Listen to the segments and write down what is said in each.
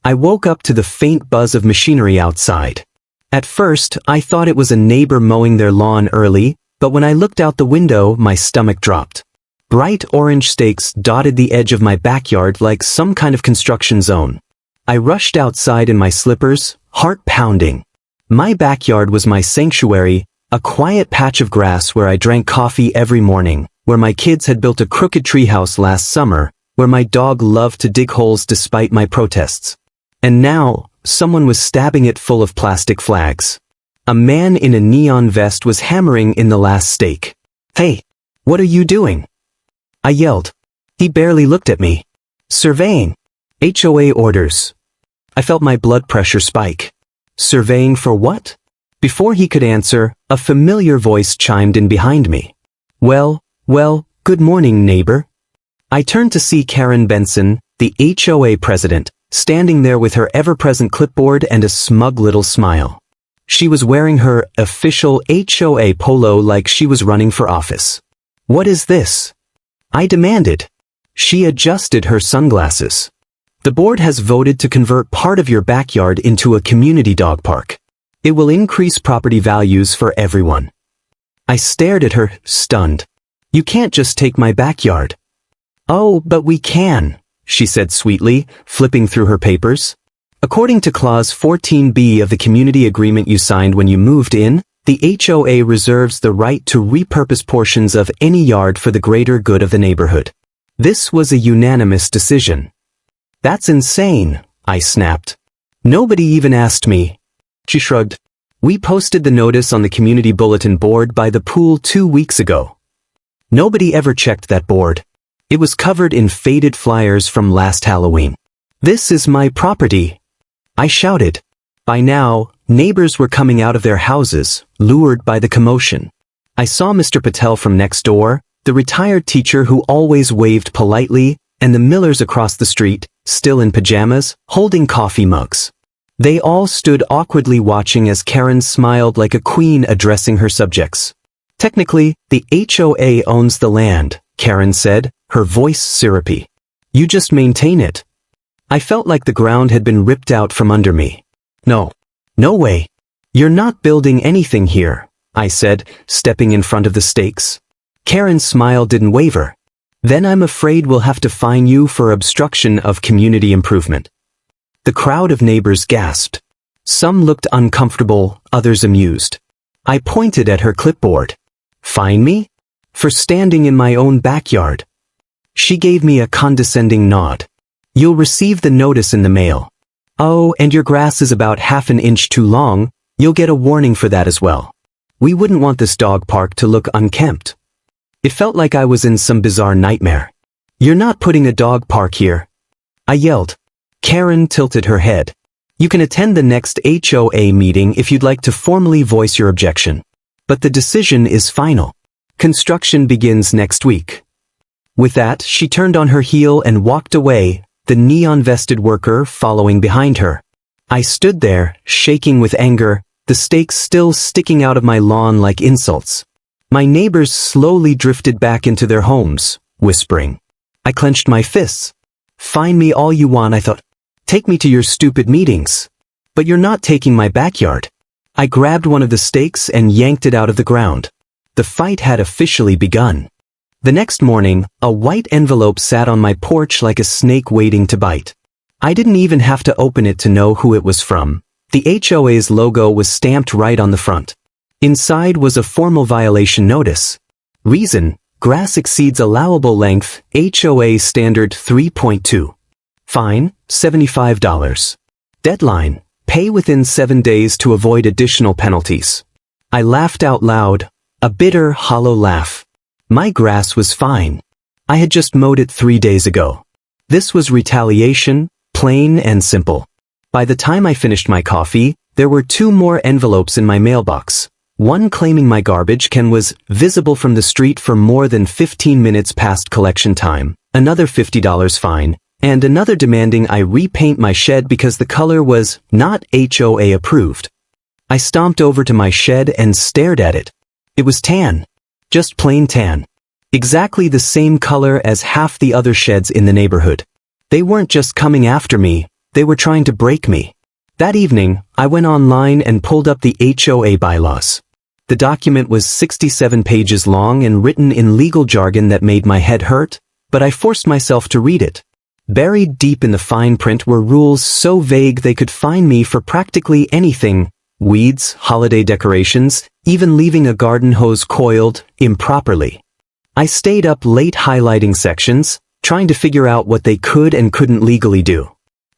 I woke up to the faint buzz of machinery outside. At first, I thought it was a neighbor mowing their lawn early, but when I looked out the window, my stomach dropped. Bright orange stakes dotted the edge of my backyard like some kind of construction zone. I rushed outside in my slippers, heart pounding. My backyard was my sanctuary, a quiet patch of grass where I drank coffee every morning, where my kids had built a crooked treehouse last summer, where my dog loved to dig holes despite my protests. And now, someone was stabbing it full of plastic flags. A man in a neon vest was hammering in the last stake. "Hey, what are you doing?" I yelled. He barely looked at me. "Surveying. HOA orders." I felt my blood pressure spike. Surveying for what? Before he could answer, a familiar voice chimed in behind me. Well, good morning, neighbor." I turned to see Karen Benson, the HOA president, standing there with her ever-present clipboard and a smug little smile. She was wearing her official HOA polo like she was running for office. "What is this?" I demanded. She adjusted her sunglasses. "The board has voted to convert part of your backyard into a community dog park. It will increase property values for everyone." I stared at her, stunned. "You can't just take my backyard." "Oh, but we can," she said sweetly, flipping through her papers. "According to Clause 14B of the community agreement you signed when you moved in, the HOA reserves the right to repurpose portions of any yard for the greater good of the neighborhood. This was a unanimous decision." "That's insane," I snapped. "Nobody even asked me." She shrugged. "We posted the notice on the community bulletin board by the pool 2 weeks ago." Nobody ever checked that board. It was covered in faded flyers from last Halloween. "This is my property," I shouted. By now, neighbors were coming out of their houses, lured by the commotion. I saw Mr. Patel from next door, the retired teacher who always waved politely, and the Millers across the street, still in pajamas, holding coffee mugs. They all stood awkwardly watching as Karen smiled like a queen addressing her subjects. "Technically, the HOA owns the land," Karen said, her voice syrupy. "You just maintain it." I felt like the ground had been ripped out from under me. No way. "You're not building anything here," I said, stepping in front of the stakes. Karen's smile didn't waver. "Then I'm afraid we'll have to fine you for obstruction of community improvement." The crowd of neighbors gasped. Some looked uncomfortable, others amused. I pointed at her clipboard. "Fine me? For standing in my own backyard." She gave me a condescending nod. "You'll receive the notice in the mail. Oh, and your grass is about half an inch too long, you'll get a warning for that as well. We wouldn't want this dog park to look unkempt." It felt like I was in some bizarre nightmare. "You're not putting a dog park here," I yelled. Karen tilted her head. "You can attend the next HOA meeting if you'd like to formally voice your objection. But the decision is final. Construction begins next week." With that, she turned on her heel and walked away, the neon-vested worker following behind her. I stood there, shaking with anger, the stakes still sticking out of my lawn like insults. My neighbors slowly drifted back into their homes, whispering. I clenched my fists. "Fine me all you want," I thought. "Take me to your stupid meetings. But you're not taking my backyard." I grabbed one of the stakes and yanked it out of the ground. The fight had officially begun. The next morning, a white envelope sat on my porch like a snake waiting to bite. I didn't even have to open it to know who it was from. The HOA's logo was stamped right on the front. Inside was a formal violation notice. Reason: grass exceeds allowable length, HOA Standard 3.2. Fine, $75. Deadline: pay within 7 days to avoid additional penalties. I laughed out loud, a bitter, hollow laugh. My grass was fine. I had just mowed it 3 days ago. This was retaliation, plain and simple. By the time I finished my coffee, there were 2 more envelopes in my mailbox. One claiming my garbage can was visible from the street for more than 15 minutes past collection time, another $50 fine, and another demanding I repaint my shed because the color was not HOA approved. I stomped over to my shed and stared at it. It was tan. Just plain tan. Exactly the same color as half the other sheds in the neighborhood. They weren't just coming after me, They were trying to break me. That evening, I went online and pulled up the HOA bylaws. The document was 67 pages long and written in legal jargon that made my head hurt, but I forced myself to read it. Buried deep in the fine print were rules so vague they could fine me for practically anything: weeds, holiday decorations, even leaving a garden hose coiled improperly. I stayed up late highlighting sections, trying to figure out what they could and couldn't legally do.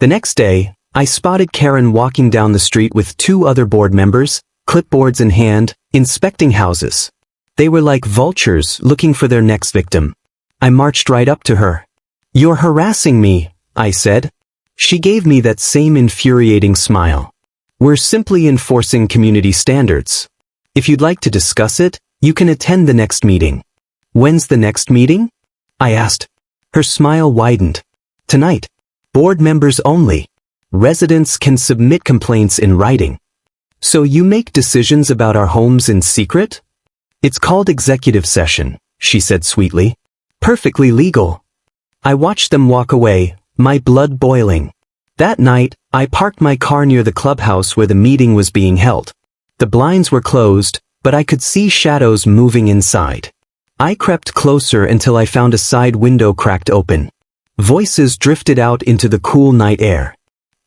The next day, I spotted Karen walking down the street with 2 other board members, clipboards in hand, inspecting houses. They were like vultures looking for their next victim. I marched right up to her. "You're harassing me," I said. She gave me that same infuriating smile. "We're simply enforcing community standards. If you'd like to discuss it, you can attend the next meeting." "When's the next meeting?" I asked. Her smile widened. "Tonight. Board members only. Residents can submit complaints in writing." "So you make decisions about our homes in secret?" "It's called executive session," she said sweetly. "Perfectly legal." I watched them walk away, my blood boiling. That night, I parked my car near the clubhouse where the meeting was being held. The blinds were closed, but I could see shadows moving inside. I crept closer until I found a side window cracked open. Voices drifted out into the cool night air.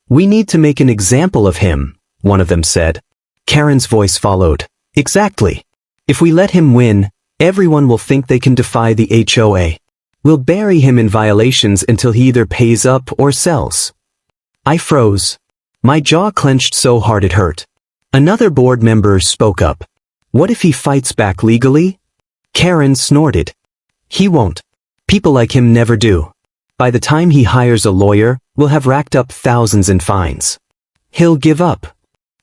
"We need to make an example of him," one of them said. Karen's voice followed. "Exactly. If we let him win, everyone will think they can defy the HOA. We'll bury him in violations until he either pays up or sells." I froze. My jaw clenched so hard it hurt. Another board member spoke up. "What if he fights back legally?" Karen snorted. "He won't. People like him never do. By the time he hires a lawyer, we'll have racked up thousands in fines. He'll give up."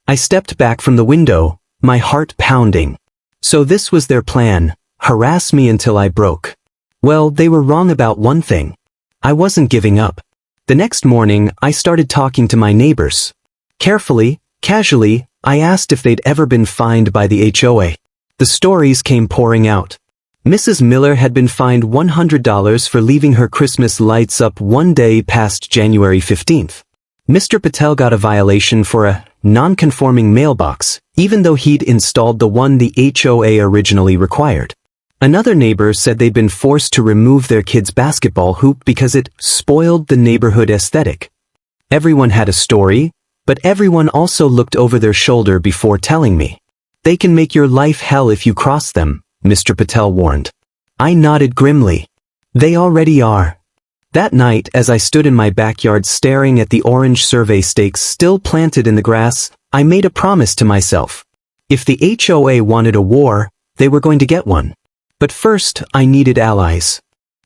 I stepped back from the window, my heart pounding. So this was their plan: harass me until I broke. Well, they were wrong about one thing. I wasn't giving up. The next morning, I started talking to my neighbors. Carefully, casually, I asked if they'd ever been fined by the HOA. The stories came pouring out. Mrs. Miller had been fined $100 for leaving her Christmas lights up one day past January 15th. Mr. Patel got a violation for a non-conforming mailbox, even though he'd installed the one the HOA originally required. Another neighbor said they'd been forced to remove their kid's basketball hoop because it spoiled the neighborhood aesthetic. Everyone had a story, but everyone also looked over their shoulder before telling me. "They can make your life hell if you cross them," Mr. Patel warned. I nodded grimly. "They already are." That night, as I stood in my backyard staring at the orange survey stakes still planted in the grass, I made a promise to myself. If the HOA wanted a war, they were going to get one. But first, I needed allies.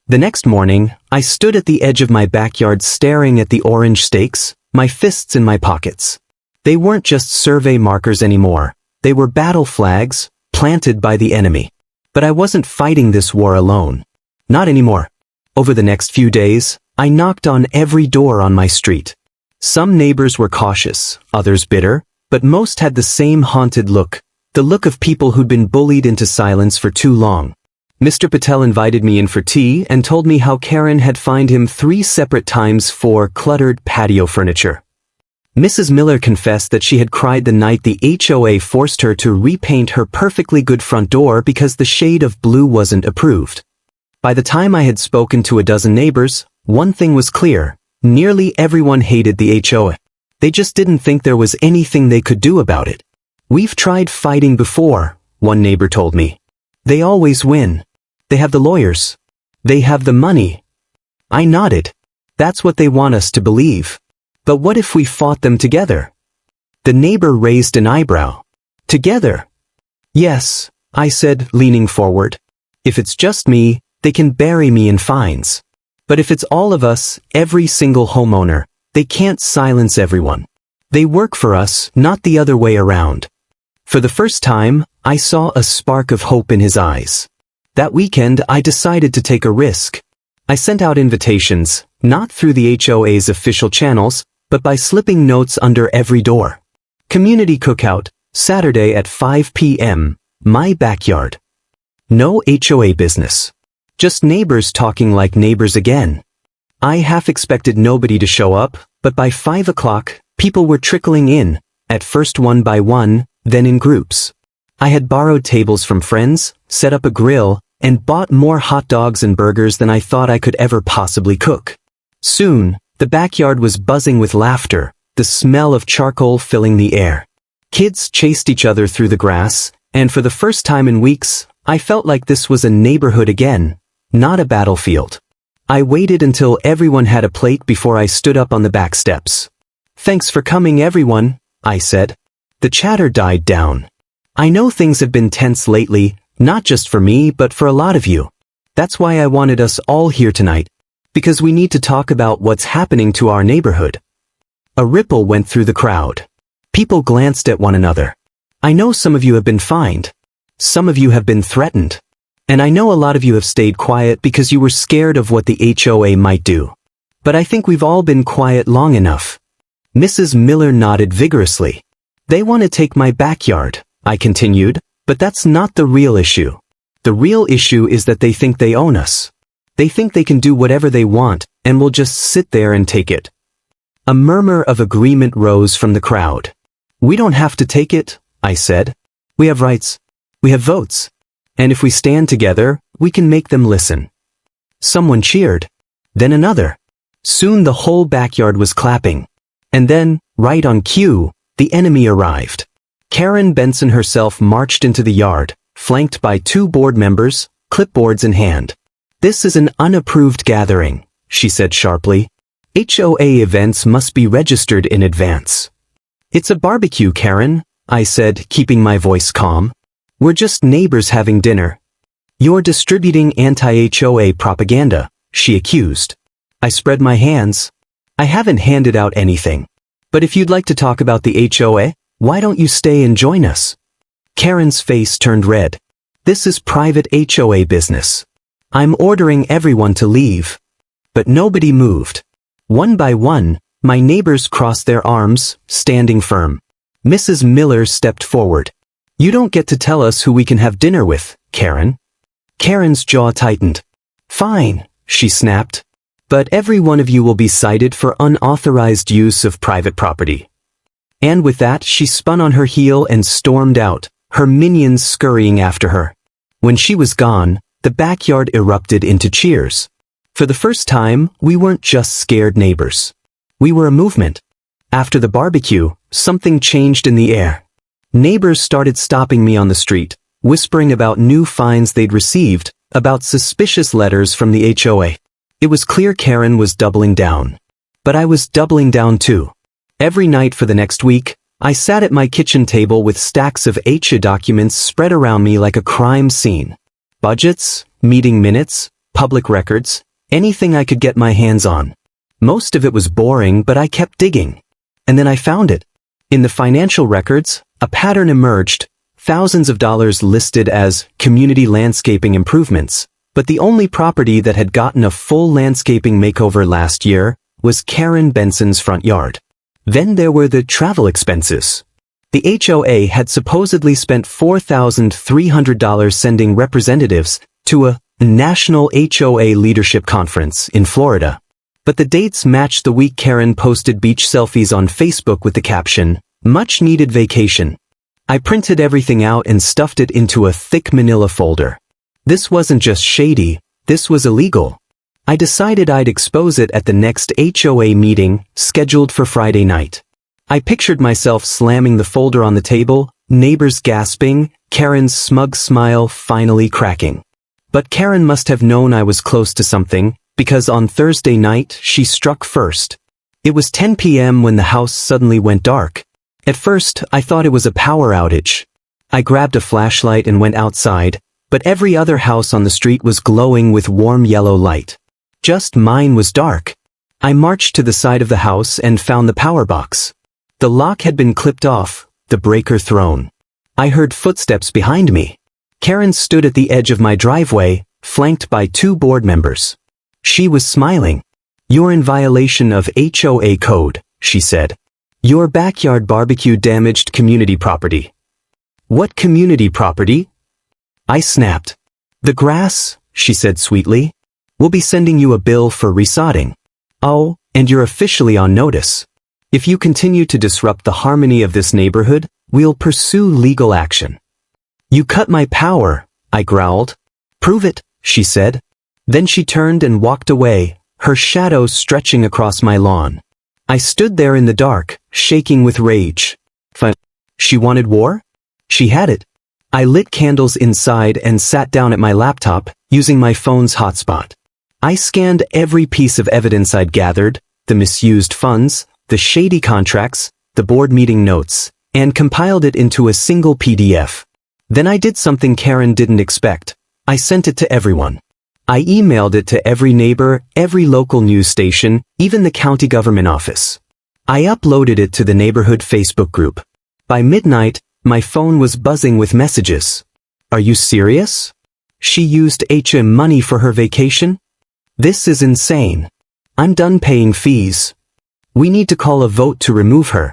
The next morning, I stood at the edge of my backyard staring at the orange stakes, my fists in my pockets. They weren't just survey markers anymore. They were battle flags, planted by the enemy. But I wasn't fighting this war alone. Not anymore. Over the next few days, I knocked on every door on my street. Some neighbors were cautious, others bitter, but most had the same haunted look, the look of people who'd been bullied into silence for too long. Mr. Patel invited me in for tea and told me how Karen had fined him 3 separate times for cluttered patio furniture. Mrs. Miller confessed that she had cried the night the HOA forced her to repaint her perfectly good front door because the shade of blue wasn't approved. By the time I had spoken to a dozen neighbors, one thing was clear: nearly everyone hated the HOA. They just didn't think there was anything they could do about it. "We've tried fighting before," one neighbor told me. "They always win. They have the lawyers. They have the money." I nodded. That's what they want us to believe. But what if we fought them together? The neighbor raised an eyebrow. "Together?" "Yes," I said, leaning forward. "If it's just me, they can bury me in fines. But if it's all of us, every single homeowner, they can't silence everyone. They work for us, not the other way around." For the first time, I saw a spark of hope in his eyes. That weekend, I decided to take a risk. I sent out invitations, not through the HOA's official channels, but by slipping notes under every door. Community cookout, Saturday at 5 p.m., my backyard. No HOA business. Just neighbors talking like neighbors again. I half expected nobody to show up, But by 5 o'clock, people were trickling in, at first one by one, then in groups. I had borrowed tables from friends, set up a grill, and bought more hot dogs and burgers than I thought I could ever possibly cook. Soon, the backyard was buzzing with laughter, the smell of charcoal filling the air. Kids chased each other through the grass, and for the first time in weeks, I felt like this was a neighborhood again, not a battlefield. I waited until everyone had a plate before I stood up on the back steps. "Thanks for coming, everyone," I said. The chatter died down. "I know things have been tense lately, not just for me but for a lot of you. That's why I wanted us all here tonight, because we need to talk about what's happening to our neighborhood." A ripple went through the crowd. People glanced at one another. I know some of you have been fined. Some of you have been threatened. And I know a lot of you have stayed quiet because you were scared of what the HOA might do. But I think we've all been quiet long enough. Mrs. Miller nodded vigorously. "They want to take my backyard," I continued, "but that's not the real issue. The real issue is that they think they own us. They think they can do whatever they want, and we'll just sit there and take it." A murmur of agreement rose from the crowd. "We don't have to take it," I said. "We have rights. We have votes. And if we stand together, we can make them listen." Someone cheered. Then another. Soon the whole backyard was clapping. And then, right on cue, the enemy arrived. Karen Benson herself marched into the yard, flanked by 2 board members, clipboards in hand. "This is an unapproved gathering," she said sharply. "HOA events must be registered in advance." "It's a barbecue, Karen," I said, keeping my voice calm. "We're just neighbors having dinner." "You're distributing anti-HOA propaganda," she accused. I spread my hands. "I haven't handed out anything. But if you'd like to talk about the HOA, why don't you stay and join us?" Karen's face turned red. "This is private HOA business. I'm ordering everyone to leave." But nobody moved. One by one, my neighbors crossed their arms, standing firm. Mrs. Miller stepped forward. "You don't get to tell us who we can have dinner with, Karen." Karen's jaw tightened. "Fine," she snapped. "But every one of you will be cited for unauthorized use of private property." And with that, she spun on her heel and stormed out, her minions scurrying after her. When she was gone, the backyard erupted into cheers. For the first time, we weren't just scared neighbors. We were a movement. After the barbecue, something changed in the air. Neighbors started stopping me on the street, whispering about new fines they'd received, about suspicious letters from the HOA. It was clear Karen was doubling down. But I was doubling down too. Every night for the next week, I sat at my kitchen table with stacks of HOA documents spread around me like a crime scene. Budgets, meeting minutes, public records, anything I could get my hands on. Most of it was boring, but I kept digging. And then I found it. In the financial records, a pattern emerged, thousands of dollars listed as community landscaping improvements, but the only property that had gotten a full landscaping makeover last year was Karen Benson's front yard. Then there were the travel expenses. The HOA had supposedly spent $4,300 sending representatives to a national HOA leadership conference in Florida. But the dates matched the week Karen posted beach selfies on Facebook with the caption, "Much needed vacation." I printed everything out and stuffed it into a thick manila folder. This wasn't just shady, this was illegal. I decided I'd expose it at the next HOA meeting, scheduled for Friday night. I pictured myself slamming the folder on the table, neighbors gasping, Karen's smug smile finally cracking. But Karen must have known I was close to something, because on Thursday night, she struck first. It was 10 p.m. when the house suddenly went dark. At first, I thought it was a power outage. I grabbed a flashlight and went outside, but every other house on the street was glowing with warm yellow light. Just mine was dark. I marched to the side of the house and found the power box. The lock had been clipped off, the breaker thrown. I heard footsteps behind me. Karen stood at the edge of my driveway, flanked by 2 board members. She was smiling. "You're in violation of HOA code," she said. "Your backyard barbecue damaged community property." "What community property?" I snapped. "The grass," she said sweetly. "We'll be sending you a bill for resodding." "Oh, and you're officially on notice. If you continue to disrupt the harmony of this neighborhood, we'll pursue legal action." "You cut my power," I growled. "Prove it," she said. Then she turned and walked away, her shadow stretching across my lawn. I stood there in the dark, shaking with rage. She wanted war? She had it. I lit candles inside and sat down at my laptop, using my phone's hotspot. I scanned every piece of evidence I'd gathered, the misused funds, the shady contracts, the board meeting notes, and compiled it into a single PDF. Then I did something Karen didn't expect. I sent it to everyone. I emailed it to every neighbor, every local news station, even the county government office. I uploaded it to the neighborhood Facebook group. By midnight, my phone was buzzing with messages. "Are you serious? She used HOA money for her vacation? This is insane. I'm done paying fees. We need to call a vote to remove her."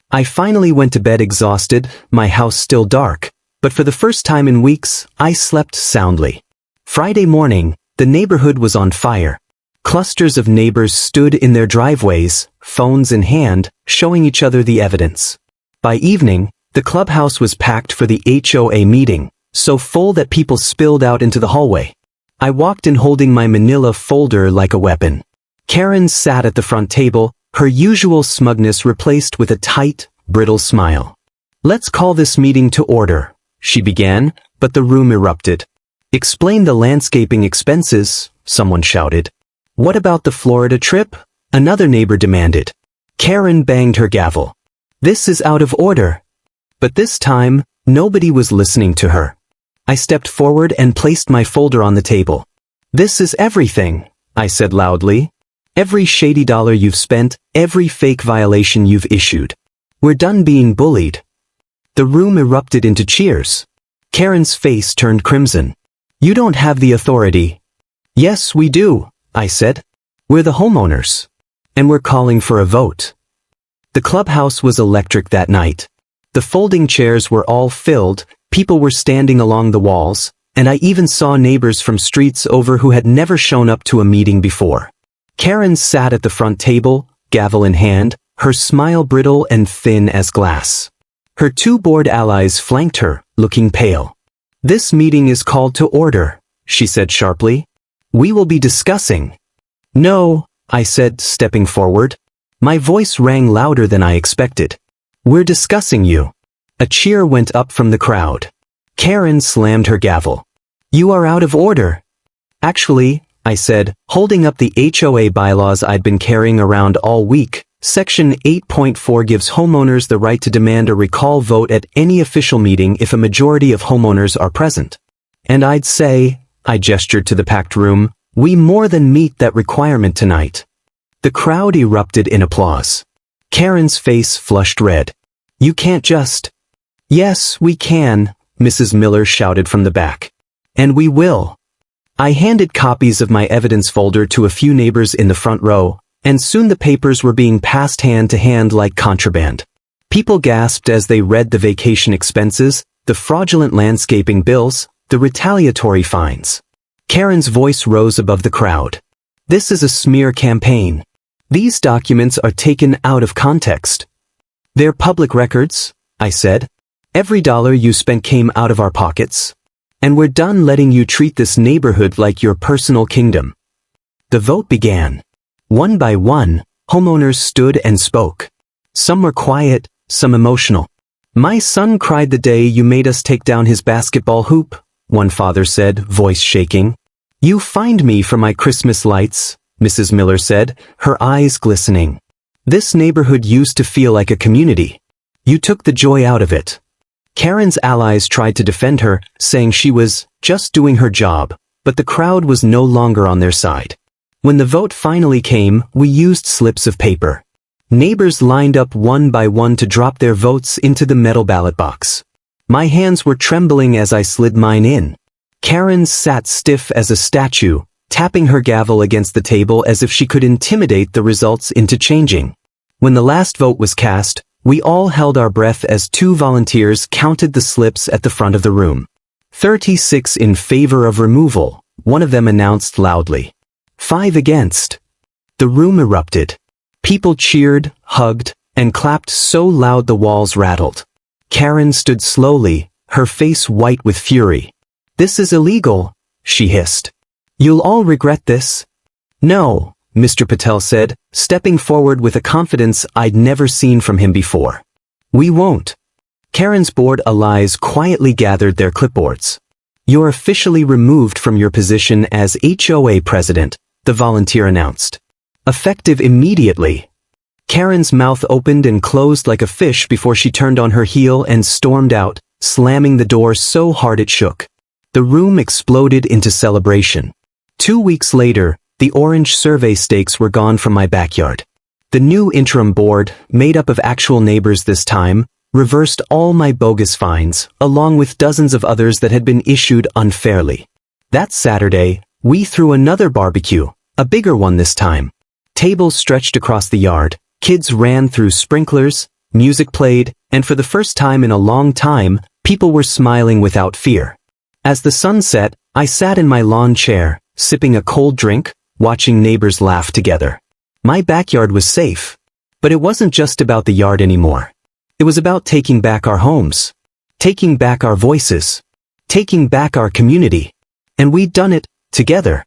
I finally went to bed exhausted, my house still dark, but for the first time in weeks, I slept soundly. Friday morning, the neighborhood was on fire. Clusters of neighbors stood in their driveways, phones in hand, showing each other the evidence. By evening, the clubhouse was packed for the HOA meeting, so full that people spilled out into the hallway. I walked in holding my manila folder like a weapon. Karen sat at the front table, her usual smugness replaced with a tight, brittle smile. "Let's call this meeting to order," she began, but the room erupted. "Explain the landscaping expenses," someone shouted. "What about the Florida trip?" another neighbor demanded. Karen banged her gavel. "This is out of order." But this time, nobody was listening to her. I stepped forward and placed my folder on the table. "This is everything," I said loudly. "Every shady dollar you've spent, every fake violation you've issued. We're done being bullied." The room erupted into cheers. Karen's face turned crimson. "You don't have the authority." "Yes, we do," I said. "We're the homeowners. And we're calling for a vote." The clubhouse was electric that night. The folding chairs were all filled, people were standing along the walls, and I even saw neighbors from streets over who had never shown up to a meeting before. Karen sat at the front table, gavel in hand, her smile brittle and thin as glass. Her two board allies flanked her, looking pale. "This meeting is called to order," she said sharply. "We will be discussing." "No," I said, stepping forward. My voice rang louder than I expected. "We're discussing you." A cheer went up from the crowd. Karen slammed her gavel. "You are out of order." "Actually," I said, holding up the HOA bylaws I'd been carrying around all week, Section 8.4 gives homeowners the right to demand a recall vote at any official meeting if a majority of homeowners are present. And I'd say, I gestured to the packed room, we more than meet that requirement tonight. The crowd erupted in applause. Karen's face flushed red. "You can't just..." "Yes, we can," Mrs. Miller shouted from the back. "And we will." I handed copies of my evidence folder to a few neighbors in the front row, and soon the papers were being passed hand to hand like contraband. People gasped as they read the vacation expenses, the fraudulent landscaping bills, the retaliatory fines. Karen's voice rose above the crowd. "This is a smear campaign. These documents are taken out of context." "They're public records," I said. "Every dollar you spent came out of our pockets. And we're done letting you treat this neighborhood like your personal kingdom." The vote began. One by one, homeowners stood and spoke. Some were quiet, some emotional. "My son cried the day you made us take down his basketball hoop," one father said, voice shaking. "You fined me for my Christmas lights," Mrs. Miller said, her eyes glistening. "This neighborhood used to feel like a community. You took the joy out of it." Karen's allies tried to defend her, saying she was just doing her job, but the crowd was no longer on their side. When the vote finally came, we used slips of paper. Neighbors lined up one by one to drop their votes into the metal ballot box. My hands were trembling as I slid mine in. Karen sat stiff as a statue, tapping her gavel against the table as if she could intimidate the results into changing. When the last vote was cast, we all held our breath as two volunteers counted the slips at the front of the room. 36 in favor of removal, one of them announced loudly. 5 against. The room erupted. People cheered, hugged, and clapped so loud the walls rattled. Karen stood slowly, her face white with fury. "This is illegal," she hissed. "You'll all regret this." "No," Mr. Patel said, stepping forward with a confidence I'd never seen from him before. "We won't." Karen's board allies quietly gathered their clipboards. "You're officially removed from your position as HOA president," the volunteer announced. "Effective immediately." Karen's mouth opened and closed like a fish before she turned on her heel and stormed out, slamming the door so hard it shook. The room exploded into celebration. 2 weeks later, the orange survey stakes were gone from my backyard. The new interim board, made up of actual neighbors this time, reversed all my bogus fines, along with dozens of others that had been issued unfairly. That Saturday, we threw another barbecue, a bigger one this time. Tables stretched across the yard, kids ran through sprinklers, music played, and for the first time in a long time, people were smiling without fear. As the sun set, I sat in my lawn chair, sipping a cold drink, watching neighbors laugh together. My backyard was safe. But it wasn't just about the yard anymore. It was about taking back our homes, taking back our voices, taking back our community. And we'd done it, together.